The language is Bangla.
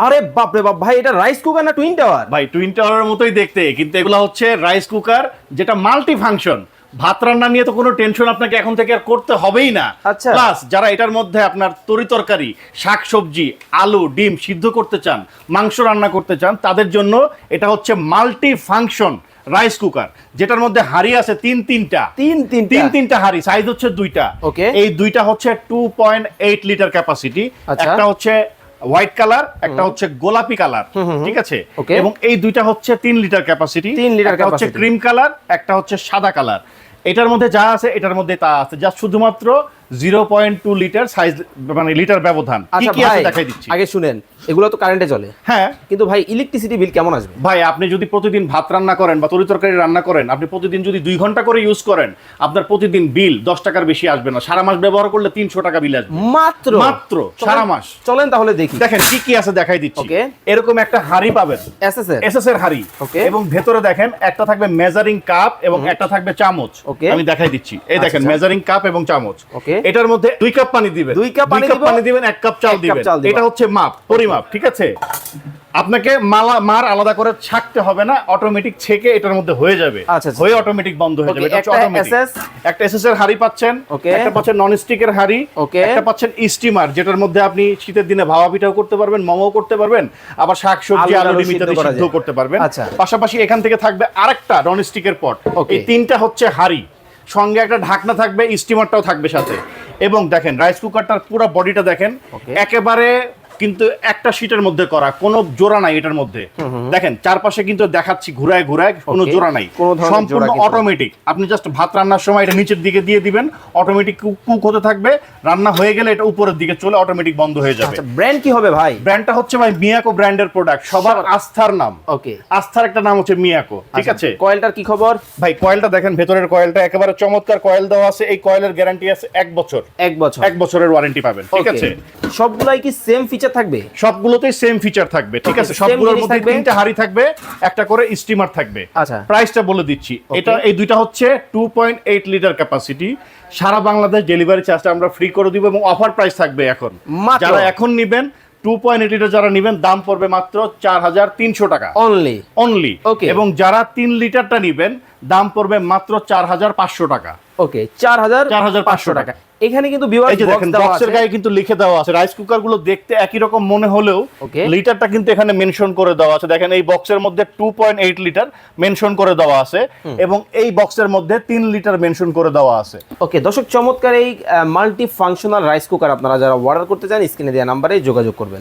আরে বাপ রে বাপ ভাই, এটা রাইস কুকার না টুইন টাওয়ার? ভাই টুইন টাওয়ারের মতোই দেখতে, কিন্তু এগুলো হচ্ছে রাইস কুকার যেটা মাল্টি ফাংশন। ভাত রান্না নিয়ে তো কোনো টেনশন আপনাকে এখন থেকে আর করতে হবেই না। আচ্ছা। প্লাস যারা এটার মধ্যে আপনার তরকারি, শাকসবজি, আলু, ডিম সিদ্ধ করতে চান, মাংস রান্না করতে চান, তাদের জন্য এটা হচ্ছে মাল্টি ফাংশন রাইস কুকার, যেটার মধ্যে হাঁড়ি আছে তিনটা হাঁড়ি, সাইজ হচ্ছে দুইটা। ওকে। এই দুইটা হচ্ছে 2.8 লিটার ক্যাপাসিটি। আচ্ছা। একটা হচ্ছে হোয়াইট কালার, একটা হচ্ছে গোলাপি কালার, ঠিক আছে? এবং এই দুইটা হচ্ছে 3 লিটার ক্যাপাসিটি। 3 লিটার একটা হচ্ছে ক্রিম কালার, একটা হচ্ছে সাদা কালার। এটার মধ্যে যা আছে এটার মধ্যে তা আছে, জাস্ট শুধুমাত্র 0.2 লিটার সাইজ, মানে লিটার ব্যবধান। কি আচ্ছা কি আছে ভাই, দেখাই দিচ্ছি। আগে শুনেন, এগুলো তো কারেন্টে চলে। হ্যাঁ, কিন্তু ভাই ইলেকট্রিসিটি বিল কেমন আসবে? ভাই আপনি যদি প্রতিদিন ভাত রান্না করেন বা তরকারি রান্না করেন, আপনি প্রতিদিন যদি 2 ঘন্টা করে ইউজ করেন, আপনার প্রতিদিন বিল 10 টাকার বেশি আসবে না। সারা মাস ব্যবহার করলে 300 টাকা বিল আসবে মাত্র মাত্র সারা মাস। চলেন তাহলে দেখি। দেখেন কি কি আছে দেখাই দিচ্ছি। ওকে। এরকম একটা হাঁড়ি পাবেন, এসএস এর হাঁড়ি। ওকে। এবং ভেতরে দেখেন একটা থাকবে মেজারিং কাপ এবং একটা থাকবে চামচ। ওকে। আমি দেখাই দিচ্ছি, এই দেখেন আচ্ছা। মেজারিং কাপ এবং চামচ। ওকে। এটার মধ্যে 2 কাপ পানি দিবেন, 2 কাপ পানি দিবেন, 1 কাপ চাল দিবেন। এটা হচ্ছে মাপ, পরিমাপ, ঠিক আছে? আপনাকে মার আলাদা করে ছাকতে হবে না, অটোমেটিক ছেকে এটার মধ্যে হয়ে যাবে। আচ্ছা। হয়ে অটোমেটিক বন্ধ হয়ে যাবে। এটা হচ্ছে অটোমেটিক। একটা এসএস এর হাঁড়ি পাচ্ছেন, একটা পাচ্ছেন নন স্টিকের হাঁড়ি, একটা পাচ্ছেন স্টিমার, যেটার মধ্যে আপনি শীতের দিনে ভাপা পিঠাও করতে পারবেন, মোমো করতে পারবেন, আবার শাকসবজি, আলু, ডিম ইত্যাদি সিদ্ধ করতে পারবেন। পাশাপাশি এখান থেকে থাকবে আরেকটা নন স্টিকের পট। এই তিনটা হচ্ছে হাঁড়ি, সঙ্গে একটা ঢাকনা থাকবে, স্টিমারটাও থাকবে সাথে। এবং দেখেন রাইস কুকারটার পুরো বডিটা দেখেন, একেবারে কিন্তু একটা শীটের মধ্যে করা, কোনো জোড়া নাই এটার মধ্যে। দেখেন চারপাশে কিন্তু দেখাচ্ছি ঘুরায় ঘুরায়, কোনো জোড়া নাই, সম্পূর্ণ অটোমেটিক। আপনি জাস্ট ভাত রান্নার সময় এটা নিচের দিকে দিয়ে দিবেন, অটোমেটিক কুক হতে থাকবে। রান্না হয়ে গেলে এটা উপরের দিকে চলে অটোমেটিক বন্ধ হয়ে যাবে। আচ্ছা, ব্র্যান্ড কি হবে ভাই? ব্র্যান্ডটা হচ্ছে ভাই মিয়াকো ব্র্যান্ডের প্রোডাক্ট, সবার আস্থার নাম। ওকে। আস্থার একটা নাম হচ্ছে মিয়াকো, ঠিক আছে? কয়েলটার কি খবর? ভাই কয়েলটা দেখেন, ভেতরের কয়েলটা একেবারে চমৎকার কয়েল দেওয়া আছে। এই কয়েলের গ্যারান্টি আছে 1 বছর। 1 বছরের ওয়ারেন্টি পাবেন, ঠিক আছে? সবগুলাই কি সেম ফিচার থাকবে? সবগুলোতেই সেম ফিচার থাকবে, ঠিক আছে? সবগুলোর মধ্যে 3টা হাঁড়ি থাকবে, একটা করে স্টিমার থাকবে। আচ্ছা, প্রাইসটা বলে দিচ্ছি। এটা এই দুইটা হচ্ছে 2.8 লিটার ক্যাপাসিটি। সারা বাংলাদেশ ডেলিভারি চার্জটা আমরা ফ্রি করে দিব এবং অফার প্রাইস থাকবে এখন। যারা এখন নেবেন 2.8 লিটার যারা নেবেন, দাম পড়বে মাত্র 4300 টাকা অনলি। এবং যারা 3 লিটারটা নেবেন, দাম পড়বে মাত্র 4500 টাকা। ওকে, 4500 টাকা। এখানে কিন্তু ভিউয়ার্স বক্সের গায়ে কিন্তু লিখে দেওয়া আছে। রাইস কুকার গুলো দেখতে একই রকম মনে হলেও লিটারটা কিন্তু এখানে মেনশন করে দেওয়া আছে। দেখেন এই বক্সের মধ্যে 2.8 লিটার মেনশন করে দেওয়া আছে এবং এই বক্সের মধ্যে 3 লিটার মেনশন করে দেওয়া আছে। ওকে দর্শক, চমৎকার এই মাল্টি ফাংশনাল রাইস কুকার আপনারা যারা অর্ডার করতে চান, স্ক্রিনে দেওয়া নম্বরে যোগাযোগ করবেন।